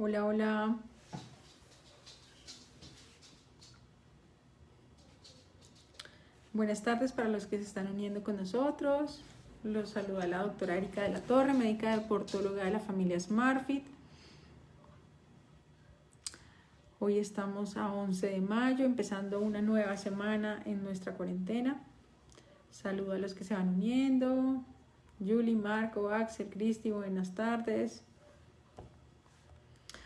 Hola, hola. Buenas tardes para los que se están uniendo con nosotros. Los saluda la doctora Erika de la Torre, médica deportóloga de la familia SmartFit. Hoy estamos a 11 de mayo, empezando una nueva semana en nuestra cuarentena. Saludo a los que se van uniendo. Julie, Marco, Axel, Cristi, buenas tardes.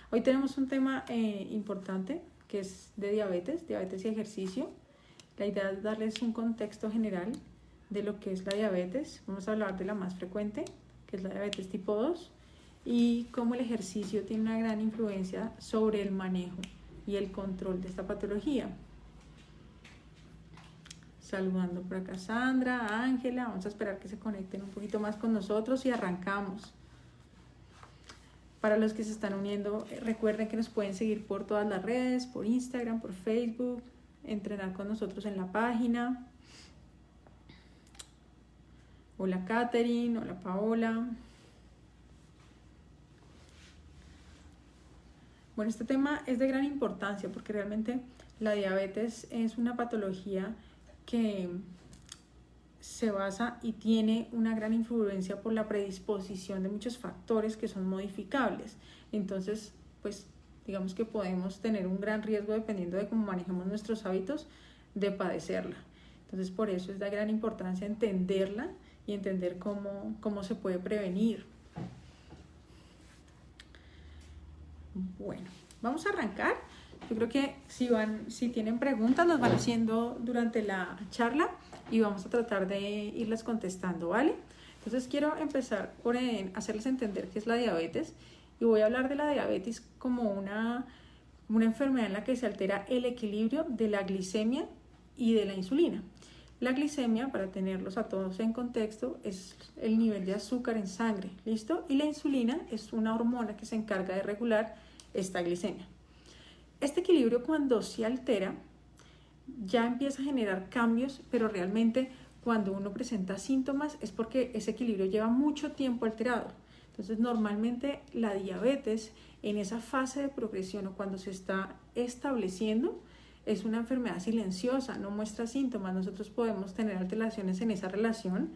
Hoy tenemos un tema importante que es de diabetes y ejercicio. La idea es darles un contexto general de lo que es la diabetes. Vamos a hablar de la más frecuente, que es la diabetes tipo 2, y cómo el ejercicio tiene una gran influencia sobre el manejo y el control de esta patología. Saludando por acá a Sandra, a Ángela. Vamos a esperar que se conecten un poquito más con nosotros y arrancamos. Para los que se están uniendo, recuerden que nos pueden seguir por todas las redes, por Instagram, por Facebook, entrenar con nosotros en la página. Hola Katherine, hola Paola. Bueno, este tema es de gran importancia porque realmente la diabetes es una patología que se basa y tiene una gran influencia por la predisposición de muchos factores que son modificables. Entonces, pues digamos que podemos tener un gran riesgo dependiendo de cómo manejemos nuestros hábitos de padecerla. Entonces, por eso es de gran importancia entenderla y entender cómo se puede prevenir. Bueno, vamos a arrancar. Yo creo que si tienen preguntas, las van haciendo durante la charla y vamos a tratar de irlas contestando, ¿vale? Entonces quiero empezar por hacerles entender qué es la diabetes y voy a hablar de la diabetes como una enfermedad en la que se altera el equilibrio de la glicemia y de la insulina. La glicemia, para tenerlos a todos en contexto, es el nivel de azúcar en sangre, ¿listo? Y la insulina es una hormona que se encarga de regular esta glicemia. Este equilibrio, cuando se altera, ya empieza a generar cambios, pero realmente cuando uno presenta síntomas es porque ese equilibrio lleva mucho tiempo alterado. Entonces, normalmente la diabetes en esa fase de progresión o cuando se está estableciendo es una enfermedad silenciosa, no muestra síntomas. Nosotros podemos tener alteraciones en esa relación.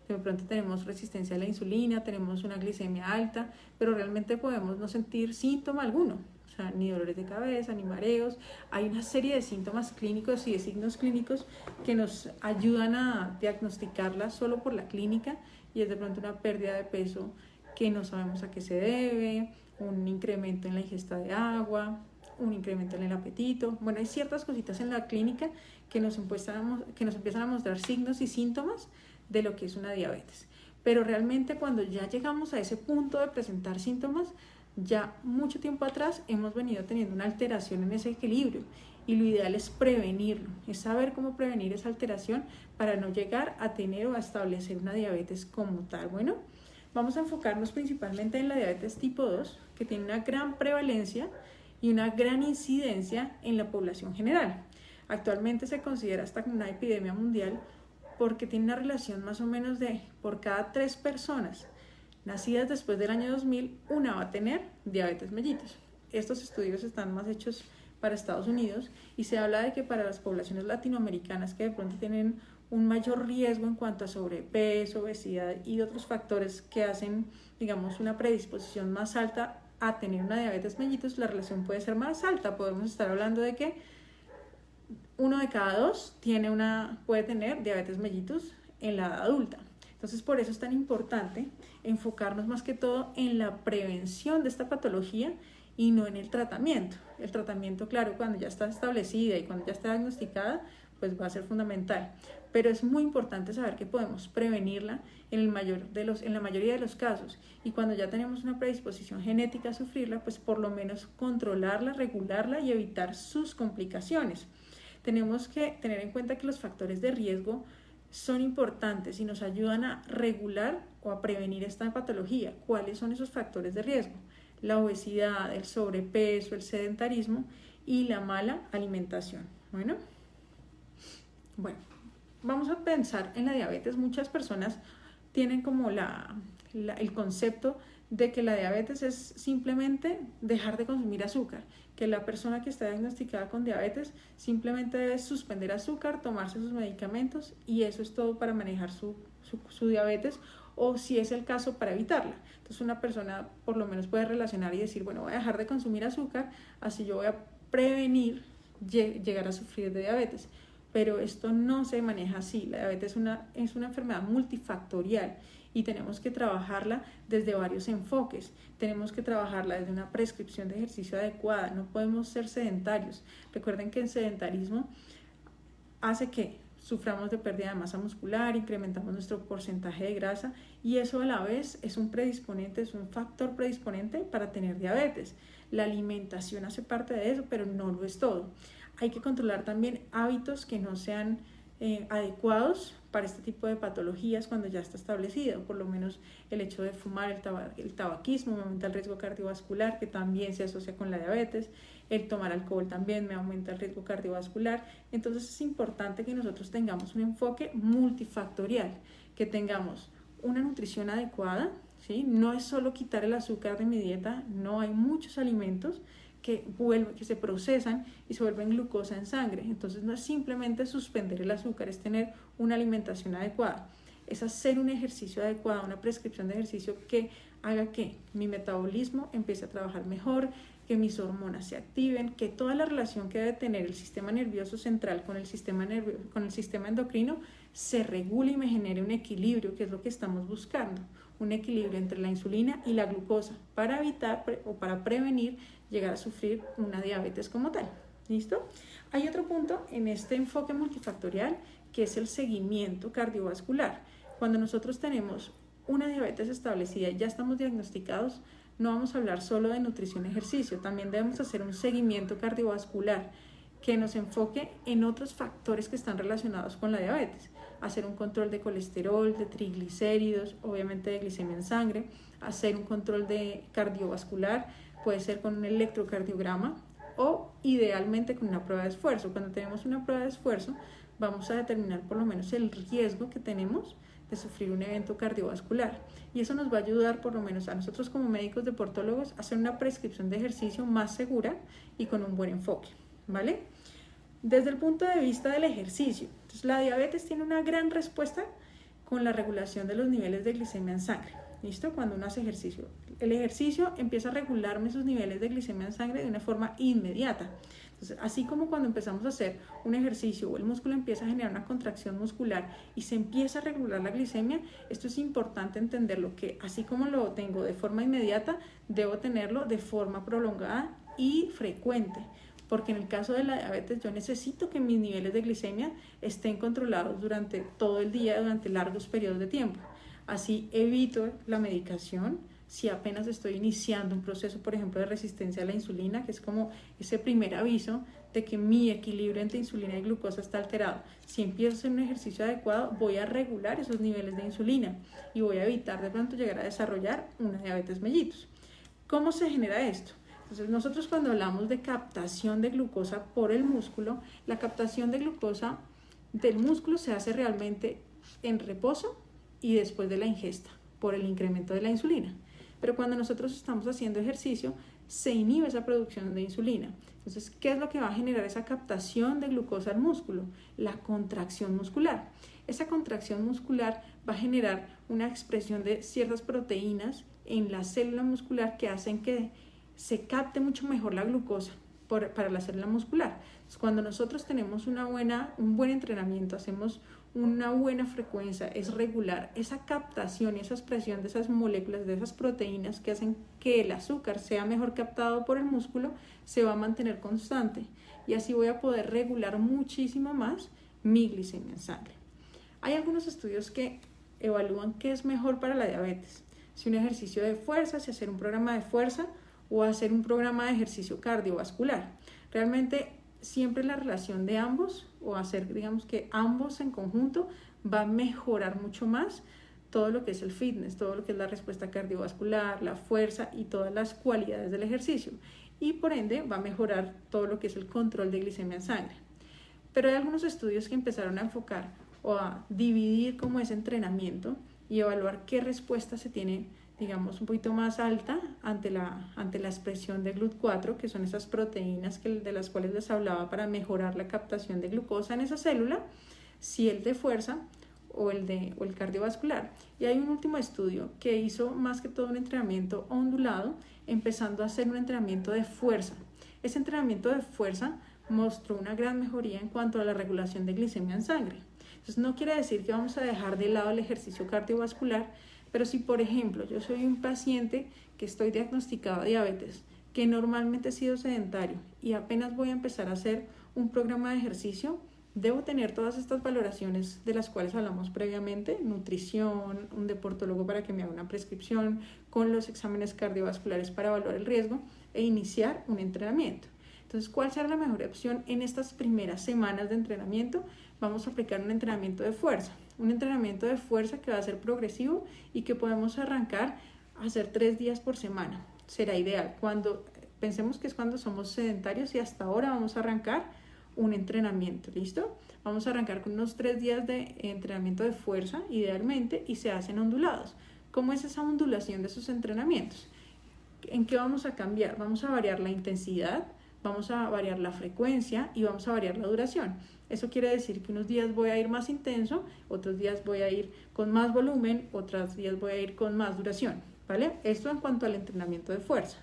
De pronto tenemos resistencia a la insulina, tenemos una glicemia alta, pero realmente podemos no sentir síntoma alguno. O sea, ni dolores de cabeza, ni mareos. Hay una serie de síntomas clínicos y de signos clínicos que nos ayudan a diagnosticarla solo por la clínica, y es de pronto una pérdida de peso que no sabemos a qué se debe, un incremento en la ingesta de agua, un incremento en el apetito. Bueno, hay ciertas cositas en la clínica que nos empiezan a mostrar signos y síntomas de lo que es una diabetes. Pero realmente cuando ya llegamos a ese punto de presentar síntomas, ya mucho tiempo atrás hemos venido teniendo una alteración en ese equilibrio y lo ideal es prevenirlo, es saber cómo prevenir esa alteración para no llegar a tener o a establecer una diabetes como tal. Bueno, vamos a enfocarnos principalmente en la diabetes tipo 2, que tiene una gran prevalencia y una gran incidencia en la población general. Actualmente se considera hasta como una epidemia mundial porque tiene una relación más o menos de por cada 3 personas nacidas después del año 2000, una va a tener diabetes mellitus. Estos estudios están más hechos para Estados Unidos y se habla de que para las poblaciones latinoamericanas que de pronto tienen un mayor riesgo en cuanto a sobrepeso, obesidad y otros factores que hacen, digamos, una predisposición más alta a tener una diabetes mellitus, la relación puede ser más alta. Podemos estar hablando de que 1 de cada 2 puede tener diabetes mellitus en la edad adulta. Entonces, por eso es tan importante enfocarnos más que todo en la prevención de esta patología y no en el tratamiento. El tratamiento, claro, cuando ya está establecida y cuando ya está diagnosticada, pues va a ser fundamental. Pero es muy importante saber que podemos prevenirla en la mayoría de los casos. Y cuando ya tenemos una predisposición genética a sufrirla, pues por lo menos controlarla, regularla y evitar sus complicaciones. Tenemos que tener en cuenta que los factores de riesgo son importantes y nos ayudan a regular o a prevenir esta patología. ¿Cuáles son esos factores de riesgo? La obesidad, el sobrepeso, el sedentarismo y la mala alimentación. Bueno, vamos a pensar en la diabetes. Muchas personas tienen como el concepto de que la diabetes es simplemente dejar de consumir azúcar, que la persona que está diagnosticada con diabetes simplemente debe suspender azúcar, tomarse sus medicamentos y eso es todo para manejar su diabetes, o si es el caso, para evitarla. Entonces una persona por lo menos puede relacionar y decir, bueno, voy a dejar de consumir azúcar, así yo voy a prevenir llegar a sufrir de diabetes. Pero esto no se maneja así. La diabetes es una enfermedad multifactorial y tenemos que trabajarla desde varios enfoques. Tenemos que trabajarla desde una prescripción de ejercicio adecuada. No podemos ser sedentarios. Recuerden que el sedentarismo hace que suframos de pérdida de masa muscular, incrementamos nuestro porcentaje de grasa y eso a la vez es un predisponente, es un factor predisponente para tener diabetes. La alimentación hace parte de eso, pero no lo es todo. Hay que controlar también hábitos que no sean adecuados para este tipo de patologías cuando ya está establecido. Por lo menos el hecho de fumar, el tabaquismo me aumenta el riesgo cardiovascular, que también se asocia con la diabetes. El tomar alcohol también me aumenta el riesgo cardiovascular. Entonces es importante que nosotros tengamos un enfoque multifactorial, que tengamos una nutrición adecuada, ¿sí? No es solo quitar el azúcar de mi dieta, no, hay muchos alimentos que se procesan y se vuelven glucosa en sangre. Entonces no es simplemente suspender el azúcar, es tener una alimentación adecuada, es hacer un ejercicio adecuado, una prescripción de ejercicio que haga que mi metabolismo empiece a trabajar mejor, que mis hormonas se activen, que toda la relación que debe tener el sistema nervioso central con el sistema endocrino se regule y me genere un equilibrio, que es lo que estamos buscando, un equilibrio entre la insulina y la glucosa para evitar o para prevenir llegar a sufrir una diabetes como tal. ¿Listo? Hay otro punto en este enfoque multifactorial que es el seguimiento cardiovascular. Cuando nosotros tenemos una diabetes establecida y ya estamos diagnosticados, no vamos a hablar solo de nutrición y ejercicio, también debemos hacer un seguimiento cardiovascular que nos enfoque en otros factores que están relacionados con la diabetes. Hacer un control de colesterol, de triglicéridos, obviamente de glicemia en sangre, hacer un control de cardiovascular, puede ser con un electrocardiograma o idealmente con una prueba de esfuerzo. Cuando tenemos una prueba de esfuerzo, vamos a determinar por lo menos el riesgo que tenemos de sufrir un evento cardiovascular. Y eso nos va a ayudar por lo menos a nosotros como médicos deportólogos a hacer una prescripción de ejercicio más segura y con un buen enfoque, ¿vale? Desde el punto de vista del ejercicio, entonces la diabetes tiene una gran respuesta con la regulación de los niveles de glicemia en sangre. ¿Listo? Cuando uno hace ejercicio. El ejercicio empieza a regularme esos niveles de glicemia en sangre de una forma inmediata. Entonces, así como cuando empezamos a hacer un ejercicio o el músculo empieza a generar una contracción muscular y se empieza a regular la glicemia, esto es importante entenderlo, que así como lo tengo de forma inmediata, debo tenerlo de forma prolongada y frecuente. Porque en el caso de la diabetes yo necesito que mis niveles de glicemia estén controlados durante todo el día, durante largos periodos de tiempo. Así evito la medicación si apenas estoy iniciando un proceso, por ejemplo, de resistencia a la insulina, que es como ese primer aviso de que mi equilibrio entre insulina y glucosa está alterado. Si empiezo a hacer un ejercicio adecuado, voy a regular esos niveles de insulina y voy a evitar de pronto llegar a desarrollar una diabetes mellitus. ¿Cómo se genera esto? Entonces nosotros cuando hablamos de captación de glucosa por el músculo, la captación de glucosa del músculo se hace realmente en reposo y después de la ingesta por el incremento de la insulina. Pero cuando nosotros estamos haciendo ejercicio, se inhibe esa producción de insulina. Entonces, ¿qué es lo que va a generar esa captación de glucosa al músculo? La contracción muscular. Esa contracción muscular va a generar una expresión de ciertas proteínas en la célula muscular que hacen que se capte mucho mejor la glucosa para la célula muscular. Entonces, cuando nosotros tenemos un buen entrenamiento, hacemos una buena frecuencia, es regular esa captación y esa expresión de esas moléculas, de esas proteínas que hacen que el azúcar sea mejor captado por el músculo, se va a mantener constante y así voy a poder regular muchísimo más mi glicemia en sangre. Hay algunos estudios que evalúan qué es mejor para la diabetes, si un ejercicio de fuerza, si hacer un programa de fuerza o hacer un programa de ejercicio cardiovascular. Realmente siempre la relación de ambos o hacer, digamos que ambos en conjunto va a mejorar mucho más todo lo que es el fitness, todo lo que es la respuesta cardiovascular, la fuerza y todas las cualidades del ejercicio y por ende va a mejorar todo lo que es el control de glicemia en sangre. Pero hay algunos estudios que empezaron a enfocar o a dividir como ese entrenamiento y evaluar qué respuesta se tiene, digamos, un poquito más alta ante la expresión de GLUT4, que son esas proteínas de las cuales les hablaba para mejorar la captación de glucosa en esa célula, si el de fuerza o el cardiovascular. Y hay un último estudio que hizo más que todo un entrenamiento ondulado, empezando a hacer un entrenamiento de fuerza. Ese entrenamiento de fuerza mostró una gran mejoría en cuanto a la regulación de glicemia en sangre. Entonces no quiere decir que vamos a dejar de lado el ejercicio cardiovascular, pero si por ejemplo yo soy un paciente que estoy diagnosticado de diabetes, que normalmente he sido sedentario y apenas voy a empezar a hacer un programa de ejercicio, debo tener todas estas valoraciones de las cuales hablamos previamente, nutrición, un deportólogo para que me haga una prescripción, con los exámenes cardiovasculares para evaluar el riesgo e iniciar un entrenamiento. Entonces, ¿cuál será la mejor opción en estas primeras semanas de entrenamiento? Vamos a aplicar un entrenamiento de fuerza que va a ser progresivo y que podemos arrancar a hacer 3 días por semana. Será ideal. Pensemos que es cuando somos sedentarios y hasta ahora vamos a arrancar un entrenamiento, ¿listo? Vamos a arrancar con unos 3 días de entrenamiento de fuerza, idealmente, y se hacen ondulados. ¿Cómo es esa ondulación de esos entrenamientos? ¿En qué vamos a cambiar? Vamos a variar la intensidad, vamos a variar la frecuencia y vamos a variar la duración. Eso quiere decir que unos días voy a ir más intenso, otros días voy a ir con más volumen, otros días voy a ir con más duración, ¿vale? Esto en cuanto al entrenamiento de fuerza.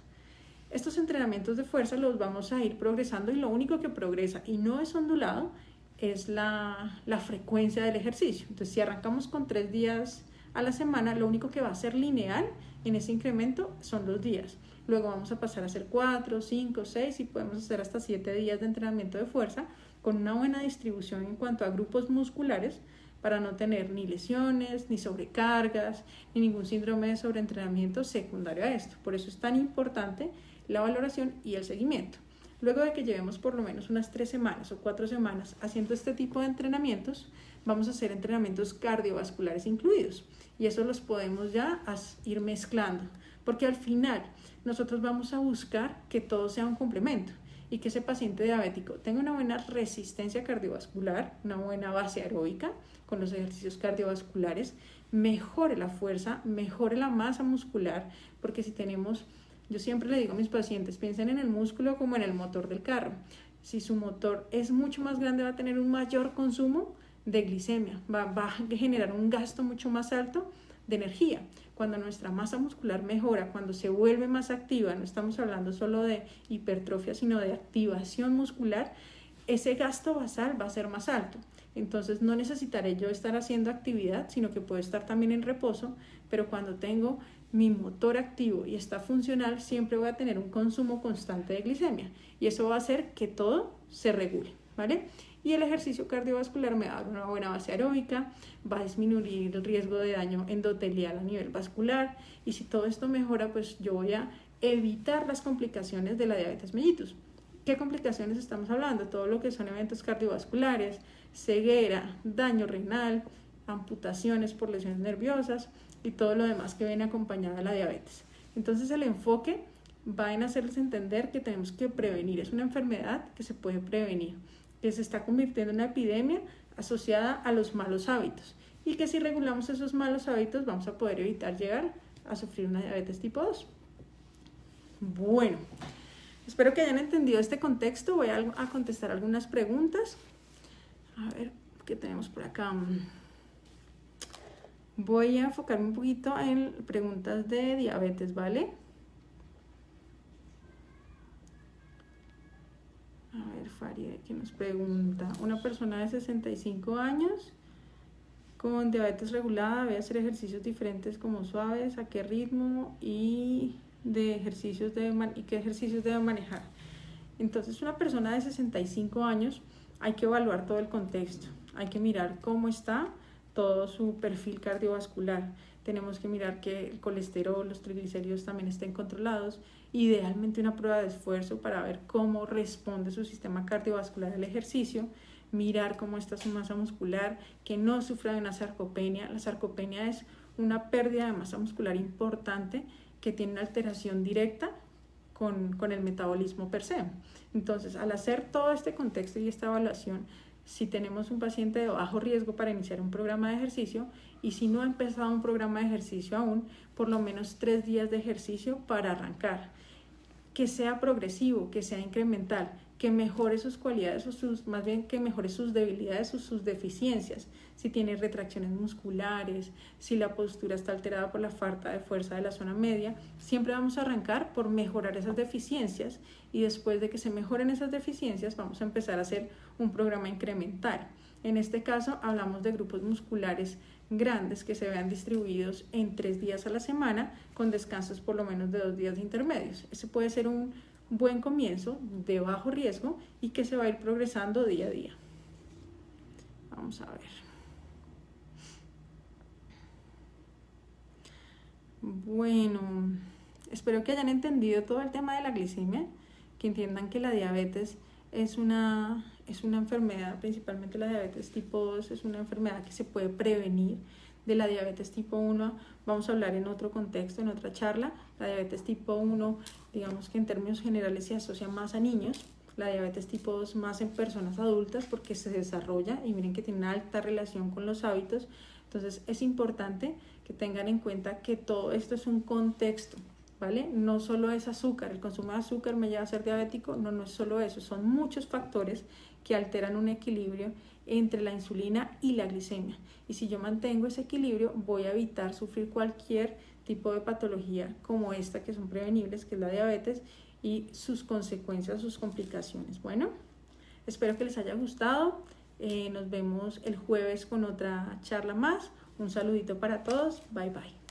Estos entrenamientos de fuerza los vamos a ir progresando y lo único que progresa y no es ondulado es la frecuencia del ejercicio. Entonces, si arrancamos con 3 días a la semana, lo único que va a ser lineal en ese incremento son los días. Luego vamos a pasar a hacer 4, 5, 6 y podemos hacer hasta 7 días de entrenamiento de fuerza con una buena distribución en cuanto a grupos musculares para no tener ni lesiones, ni sobrecargas, ni ningún síndrome de sobreentrenamiento secundario a esto. Por eso es tan importante la valoración y el seguimiento. Luego de que llevemos por lo menos unas 3 semanas o 4 semanas haciendo este tipo de entrenamientos, vamos a hacer entrenamientos cardiovasculares incluidos y eso los podemos ya ir mezclando, porque al final nosotros vamos a buscar que todo sea un complemento y que ese paciente diabético tenga una buena resistencia cardiovascular, una buena base aeróbica con los ejercicios cardiovasculares, mejore la fuerza, mejore la masa muscular, porque si tenemos, yo siempre le digo a mis pacientes, piensen en el músculo como en el motor del carro. Si su motor es mucho más grande, va a tener un mayor consumo de glicemia, va a generar un gasto mucho más alto de energía. Cuando nuestra masa muscular mejora, cuando se vuelve más activa, no estamos hablando solo de hipertrofia, sino de activación muscular, ese gasto basal va a ser más alto. Entonces no necesitaré yo estar haciendo actividad, sino que puedo estar también en reposo, pero cuando tengo mi motor activo y está funcional, siempre voy a tener un consumo constante de glicemia y eso va a hacer que todo se regule, ¿vale? Y el ejercicio cardiovascular me va a dar una buena base aeróbica, va a disminuir el riesgo de daño endotelial a nivel vascular y si todo esto mejora, pues yo voy a evitar las complicaciones de la diabetes mellitus. ¿Qué complicaciones estamos hablando? Todo lo que son eventos cardiovasculares, ceguera, daño renal, amputaciones por lesiones nerviosas y todo lo demás que viene acompañado de la diabetes. Entonces el enfoque va en hacerles entender que tenemos que prevenir, es una enfermedad que se puede prevenir, que se está convirtiendo en una epidemia asociada a los malos hábitos y que si regulamos esos malos hábitos vamos a poder evitar llegar a sufrir una diabetes tipo 2. Bueno, espero que hayan entendido este contexto. Voy a contestar algunas preguntas. A ver, ¿qué tenemos por acá? Voy a enfocarme un poquito en preguntas de diabetes, ¿vale? A ver, Farid, ¿qué nos pregunta? Una persona de 65 años con diabetes regulada debe hacer ejercicios diferentes como suaves, a qué ritmo y qué ejercicios debe manejar. Entonces, una persona de 65 años hay que evaluar todo el contexto, hay que mirar cómo está todo su perfil cardiovascular. Tenemos que mirar que el colesterol, los triglicéridos también estén controlados. Idealmente una prueba de esfuerzo para ver cómo responde su sistema cardiovascular al ejercicio. Mirar cómo está su masa muscular, que no sufra de una sarcopenia. La sarcopenia es una pérdida de masa muscular importante que tiene una alteración directa con el metabolismo per se. Entonces, al hacer todo este contexto y esta evaluación, si tenemos un paciente de bajo riesgo para iniciar un programa de ejercicio, y si no ha empezado un programa de ejercicio aún, por lo menos 3 días de ejercicio para arrancar. Que sea progresivo, que sea incremental, que mejore sus cualidades o más bien que mejore sus debilidades o sus deficiencias. Si tiene retracciones musculares, si la postura está alterada por la falta de fuerza de la zona media, siempre vamos a arrancar por mejorar esas deficiencias, y después de que se mejoren esas deficiencias vamos a empezar a hacer un programa incremental. En este caso hablamos de grupos musculares grandes que se vean distribuidos en 3 días a la semana con descansos por lo menos de 2 días de intermedios. Ese puede ser un buen comienzo de bajo riesgo y que se va a ir progresando día a día. Vamos a ver. Bueno, espero que hayan entendido todo el tema de la glicemia, que entiendan que la diabetes es una enfermedad, principalmente la diabetes tipo 2, es una enfermedad que se puede prevenir. De la diabetes tipo 1 vamos a hablar en otro contexto, en otra charla. La diabetes tipo 1, digamos que en términos generales se asocia más a niños. La diabetes tipo 2 más en personas adultas porque se desarrolla, y miren que tiene una alta relación con los hábitos. Entonces es importante que tengan en cuenta que todo esto es un contexto, ¿vale? No solo es azúcar, el consumo de azúcar me lleva a ser diabético, no es solo eso, son muchos factores que alteran un equilibrio entre la insulina y la glicemia. Y si yo mantengo ese equilibrio, voy a evitar sufrir cualquier tipo de patología como esta, que son prevenibles, que es la diabetes, y sus consecuencias, sus complicaciones. Bueno, espero que les haya gustado. Nos vemos el jueves con otra charla más. Un saludito para todos. Bye bye.